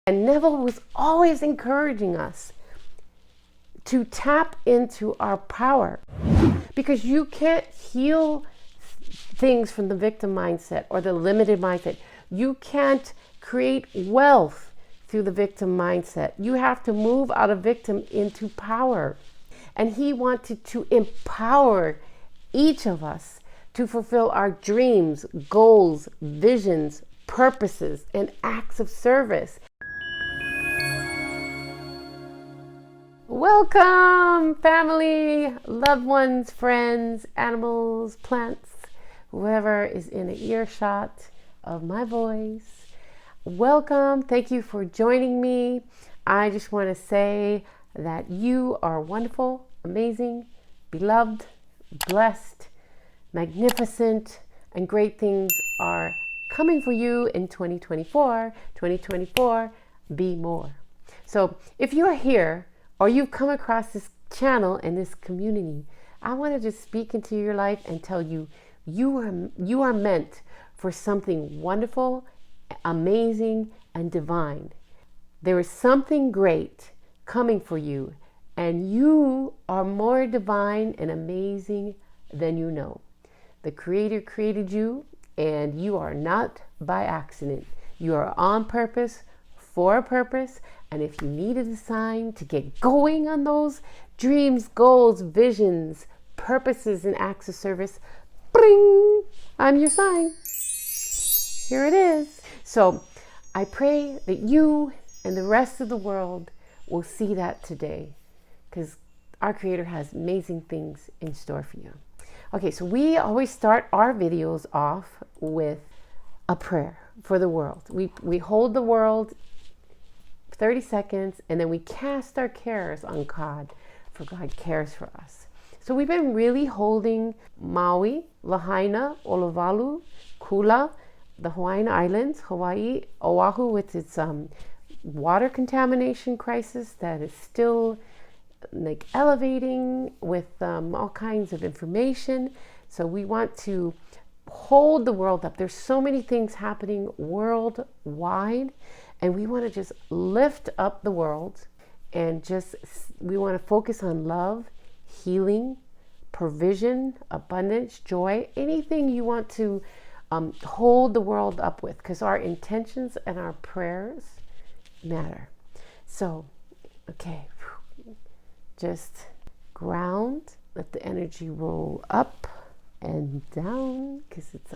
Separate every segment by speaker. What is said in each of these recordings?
Speaker 1: And Neville was always encouraging us to tap into our power, because you can't heal things from the victim mindset or the limited mindset. You can't create wealth through the victim mindset. You have to move out of victim into power. And he wanted to empower each of us to fulfill our dreams, goals, visions, purposes, and acts of service. Welcome, family, loved ones, friends, animals, plants, whoever is in an earshot of my voice. Welcome. Thank you for joining me. I just want to say that you are wonderful, amazing, beloved, blessed, magnificent, and great things are coming for you in 2024. 2024, be more. So if you're here, or you've come across this channel and this community, I want to just speak into your life and tell you, you are meant for something wonderful, amazing, and divine. There is something great coming for you, and you are more divine and amazing than you know. The Creator created you, and you are not by accident. You are on purpose, for a purpose. And if you needed a sign to get going on those dreams, goals, visions, purposes, and acts of service, bring, I'm your sign. Here it is. So I pray that you and the rest of the world will see that today, because our Creator has amazing things in store for you. Okay, so we always start our videos off with a prayer for the world. We hold the world 30 seconds, and then we cast our cares on God, for God cares for us. So we've been really holding Maui, Lahaina, Olovalu, Kula, the Hawaiian Islands, Hawaii, Oahu, with its water contamination crisis that is still like elevating with all kinds of information. So we want to hold the world up. There's so many things happening worldwide, and we want to just lift up the world, and we want to focus on love, healing, provision, abundance, joy, anything you want to hold the world up with, because our intentions and our prayers matter. So, okay, just ground, let the energy roll up and down, because it's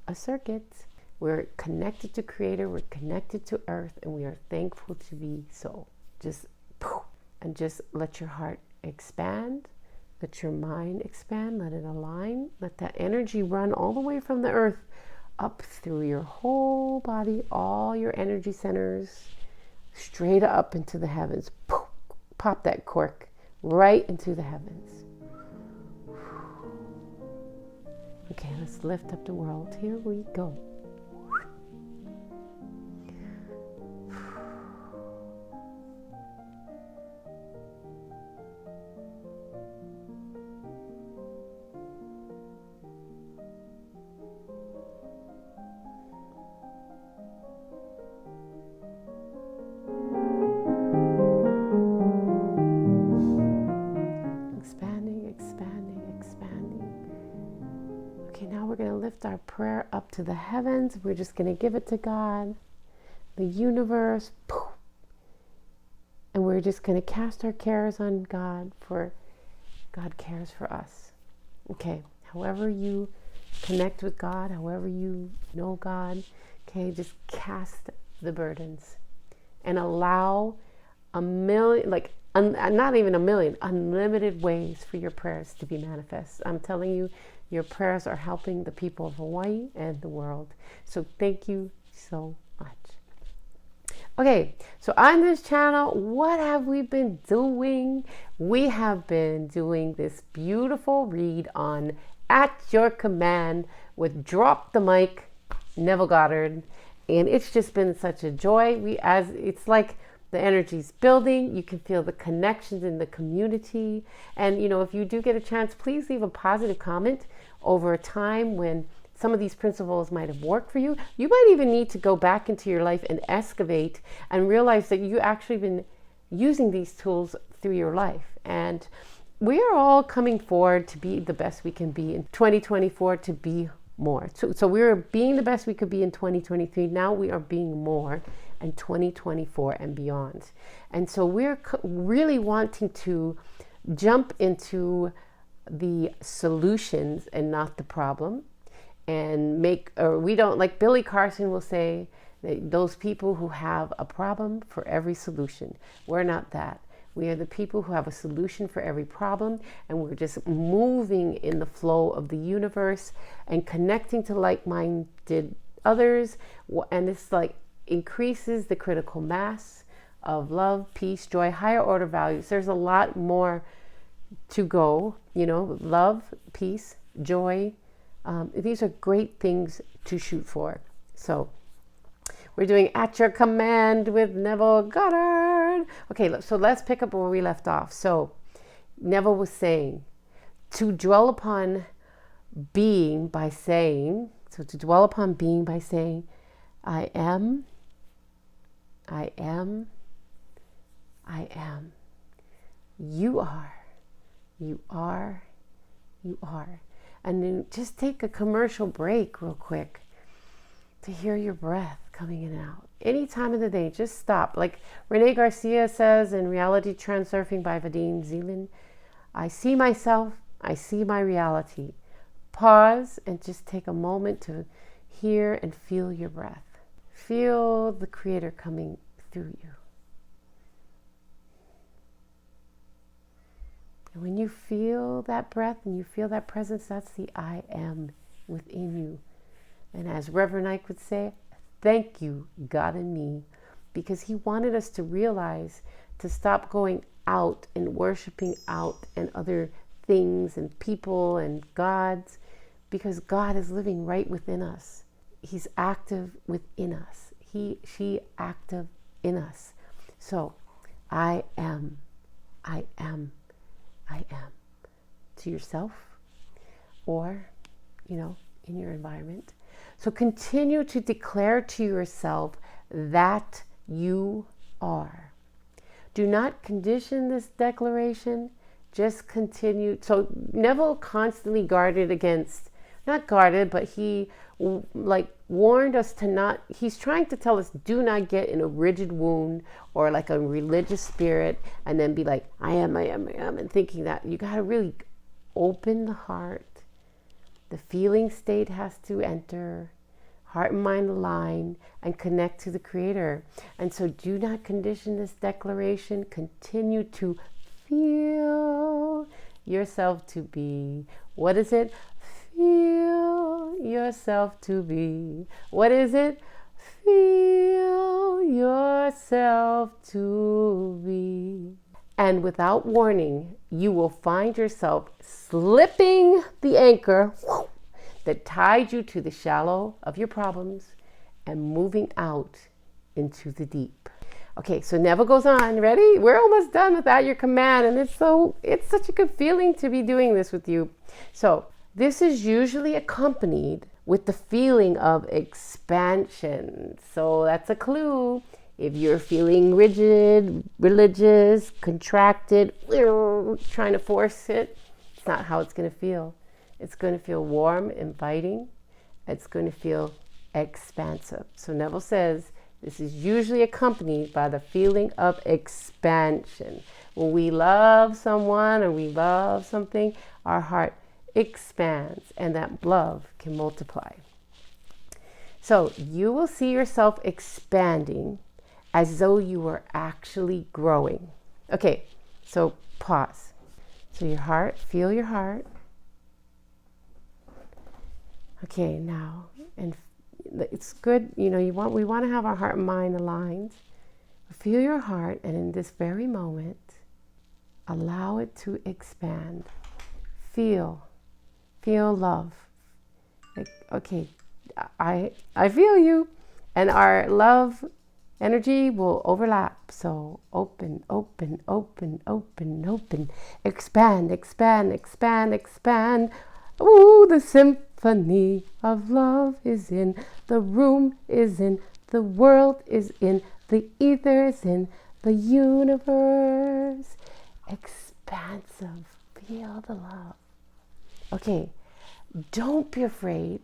Speaker 1: a circuit. We're connected to Creator, we're connected to Earth, and we are thankful to be so. Just let your heart expand, let your mind expand, let it align, let that energy run all the way from the Earth up through your whole body, all your energy centers, straight up into the heavens. Pop that cork right into the heavens. Okay, let's lift up the world. Here we go. Our prayer up to the heavens. We're just going to give it to God, the universe, and we're just going to cast our cares on God, for God cares for us. Okay, however you connect with God, however you know God, okay, just cast the burdens and allow a million, not even a million, unlimited ways for your prayers to be manifest. I'm telling you, your prayers are helping the people of Hawaii and the world. So thank you so much. Okay, so on this channel, what have we been doing? We have been doing this beautiful read on At Your Command with Drop the Mic, Neville Goddard. And it's just been such a joy. It's like the energy's building. You can feel the connections in the community. And, if you do get a chance, please leave a positive comment over a time when some of these principles might have worked for you. You might even need to go back into your life and excavate and realize that you actually been using these tools through your life. And we are all coming forward to be the best we can be in 2024, to be more. So we were being the best we could be in 2023. Now we are being more in 2024 and beyond. And so we're really wanting to jump into the solutions and not the problem, and we don't, like Billy Carson will say, that those people who have a problem for every solution. We're not that. We are the people who have a solution for every problem, and we're just moving in the flow of the universe and connecting to like-minded others. And it's like increases the critical mass of love, peace, joy, higher order values. There's a lot more to go, love, peace, joy. These are great things to shoot for. So we're doing At Your Command with Neville Goddard. Okay, so let's pick up where we left off. So Neville was saying to dwell upon being by saying, I am, I am, I am. You are, you are, you are. And then just take a commercial break real quick to hear your breath coming in and out. Any time of the day, just stop. Like Renee Garcia says in Reality Transurfing by Vadim Zeland, I see myself, I see my reality. Pause and just take a moment to hear and feel your breath. Feel the Creator coming through you. And when you feel that breath and you feel that presence, that's the I am within you. And as Reverend Ike would say, thank you, God and me, because he wanted us to realize, to stop going out and worshiping out and other things and people and gods, because God is living right within us. He's active within us. She active in us. So I am, I am, I am, to yourself or, in your environment. So continue to declare to yourself that you are. Do not condition this declaration. Just continue. So Neville constantly guarded against, not guarded, but he warned us to not, he's trying to tell us, do not get in a rigid wound or like a religious spirit and then be like, I am, and thinking that. You got to really open the heart. The feeling state has to enter, heart and mind align, and connect to the Creator. And so do not condition this declaration. Continue to feel yourself to be. What is it? Feel yourself to be. What is it? Feel yourself to be. And without warning, you will find yourself slipping the anchor that tied you to the shallow of your problems and moving out into the deep. Okay, so Neville goes on. Ready? We're almost done with At Your Command, and it's such a good feeling to be doing this with you. So this is usually accompanied with the feeling of expansion. So that's a clue. If you're feeling rigid, religious, contracted, trying to force it, it's not how it's going to feel. It's going to feel warm, inviting. It's going to feel expansive. So Neville says this is usually accompanied by the feeling of expansion. When we love someone or we love something, our heart expands and that love can multiply. So you will see yourself expanding as though you were actually growing. Okay, so pause. So your heart, feel your heart. Okay, now, and it's good, we want to have our heart and mind aligned. Feel your heart, and in this very moment, allow it to expand. Feel love. Okay, I feel you, and our love energy will overlap. So open, open, open, open, open. Expand, expand, expand, expand. Ooh, the symphony of love is in, the room is in, the world is in, the ether is in, the universe. Expansive. Feel the love. Okay, don't be afraid,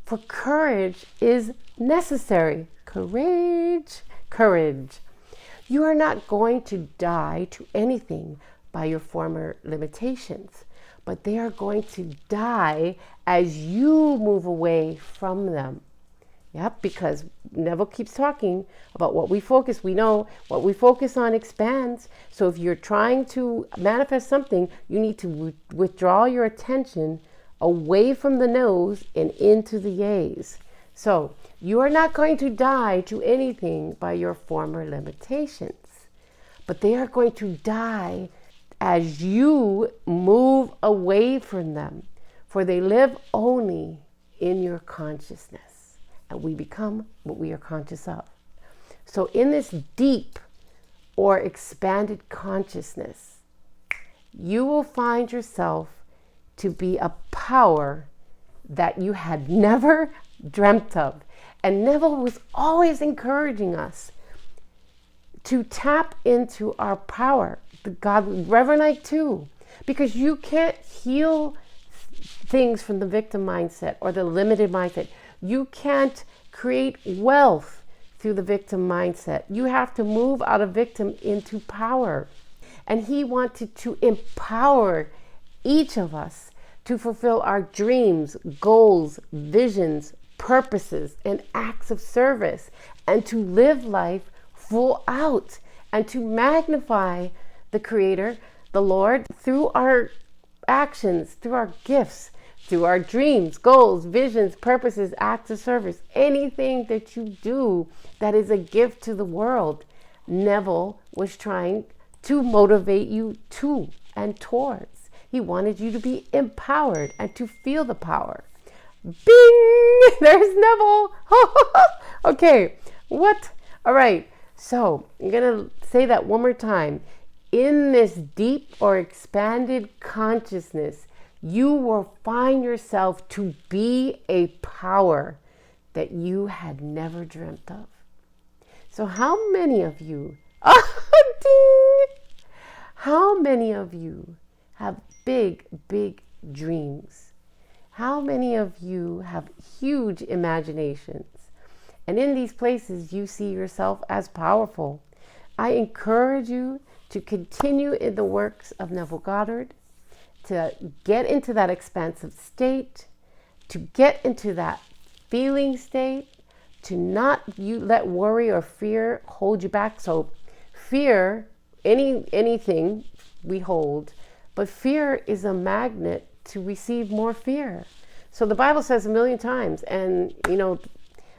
Speaker 1: for courage is necessary. Courage, courage. You are not going to die to anything by your former limitations, but they are going to die as you move away from them. Yep, because Neville keeps talking about what we focus. We know what we focus on expands. So if you're trying to manifest something, you need to withdraw your attention away from the no's and into the yays. So you are not going to die to anything by your former limitations, but they are going to die as you move away from them, for they live only in your consciousness, and we become what we are conscious of. So in this deep or expanded consciousness, you will find yourself to be a power that you had never dreamt of. And Neville was always encouraging us to tap into our power. The God, Reverend Ike too, because you can't heal things from the victim mindset or the limited mindset. You can't create wealth through the victim mindset. You have to move out of victim into power. And he wanted to empower each of us to fulfill our dreams, goals, visions, purposes, and acts of service, and to live life full out, and to magnify the Creator, the Lord, through our actions, through our gifts, through our dreams, goals, visions, purposes, acts of service, anything that you do that is a gift to the world. Neville was trying to motivate you to and towards. He wanted you to be empowered and to feel the power. Bing! There's Neville. Okay, what? All right, so I'm going to say that one more time. In this deep or expanded consciousness, you will find yourself to be a power that you had never dreamt of. So how many of you, ding! How many of you have big, big dreams? How many of you have huge imaginations? And in these places, you see yourself as powerful. I encourage you to continue in the works of Neville Goddard, to get into that expansive state, to get into that feeling state, to not let worry or fear hold you back. So fear, anything we hold, but fear is a magnet to receive more fear. So the Bible says a million times, and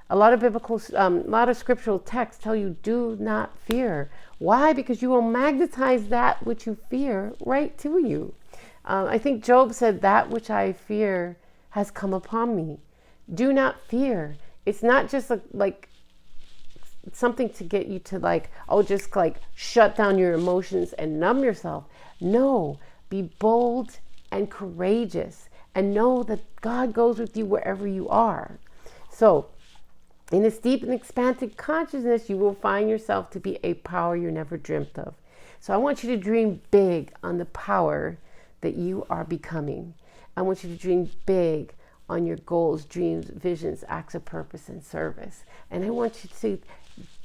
Speaker 1: a lot of scriptural texts tell you, do not fear. Why? Because you will magnetize that which you fear right to you. I think Job said, that which I fear has come upon me. Do not fear. It's not just like something to get you to just shut down your emotions and numb yourself. No, be bold and courageous, and know that God goes with you wherever you are. So in this deep and expanded consciousness, you will find yourself to be a power you never dreamt of. So I want you to dream big on the power that you are becoming. I want you to dream big on your goals, dreams, visions, acts of purpose, and service. And I want you to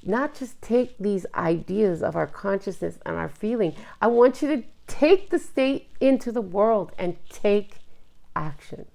Speaker 1: not just take these ideas of our consciousness and our feeling. I want you to take the state into the world and take action.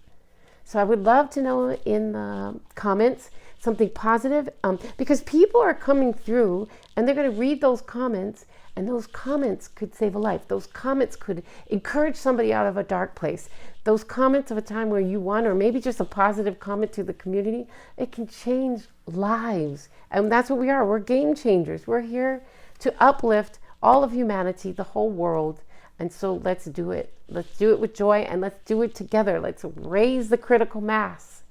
Speaker 1: So I would love to know in the comments something positive, because people are coming through and they're going to read those comments, and those comments could save a life. Those comments could encourage somebody out of a dark place. Those comments of a time where you won, or maybe just a positive comment to the community, it can change lives. And that's what we are. We're game changers. We're here to uplift all of humanity, the whole world. And so let's do it. Let's do it with joy, and let's do it together. Let's raise the critical mass.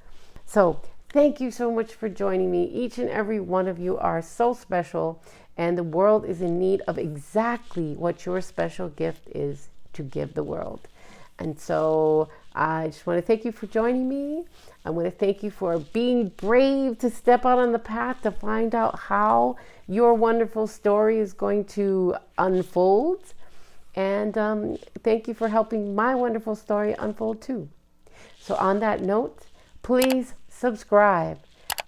Speaker 1: So thank you so much for joining me. Each and every one of you are so special, and the world is in need of exactly what your special gift is to give the world. And so I just want to thank you for joining me. I want to thank you for being brave to step out on the path to find out how your wonderful story is going to unfold. And thank you for helping my wonderful story unfold too. So on that note, please subscribe,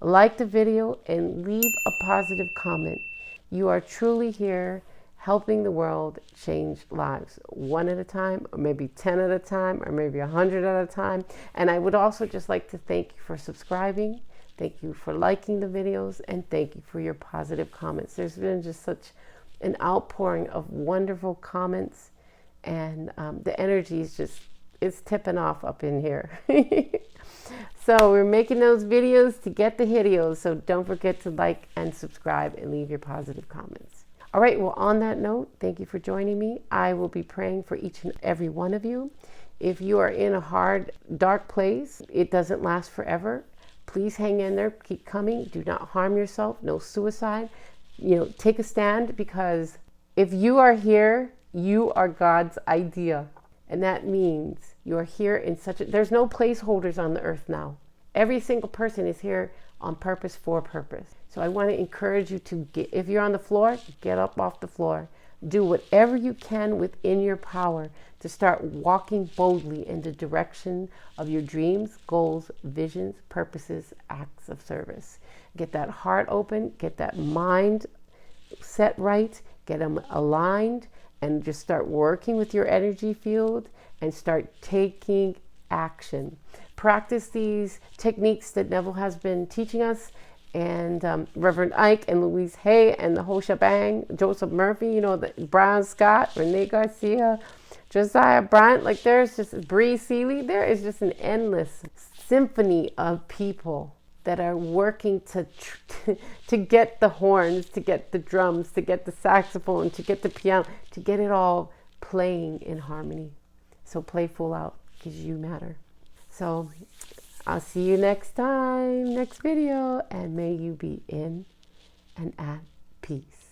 Speaker 1: like the video, and leave a positive comment. You are truly here helping the world change lives, one at a time, or maybe 10 at a time, or maybe 100 at a time. And I would also just like to thank you for subscribing. Thank you for liking the videos, and thank you for your positive comments. There's been just such an outpouring of wonderful comments, and the energy is just, it's tipping off up in here. So we're making those videos to get the videos. So don't forget to like and subscribe and leave your positive comments. All right, well, on that note, thank you for joining me. I will be praying for each and every one of you. If you are in a hard, dark place, it doesn't last forever. Please hang in there, keep coming. Do not harm yourself, no suicide. Take a stand, because if you are here, you are God's idea. And that means you're here in there's no placeholders on the earth now. Every single person is here on purpose, for purpose. So I want to encourage you to if you're on the floor, get up off the floor. Do whatever you can within your power to start walking boldly in the direction of your dreams, goals, visions, purposes, acts of service. Get that heart open, get that mind set right, get them aligned, and just start working with your energy field and start taking action. Practice these techniques that Neville has been teaching us, and Reverend Ike and Louise Hay and the whole shebang, Joseph Murphy, Brian Scott, Renee Garcia, Josiah Bryant, like there's just Bree Seeley. There is just an endless symphony of people that are working to get the horns, to get the drums, to get the saxophone, to get the piano, to get it all playing in harmony. So play full out, because you matter. So I'll see you next time, next video, and may you be in and at peace.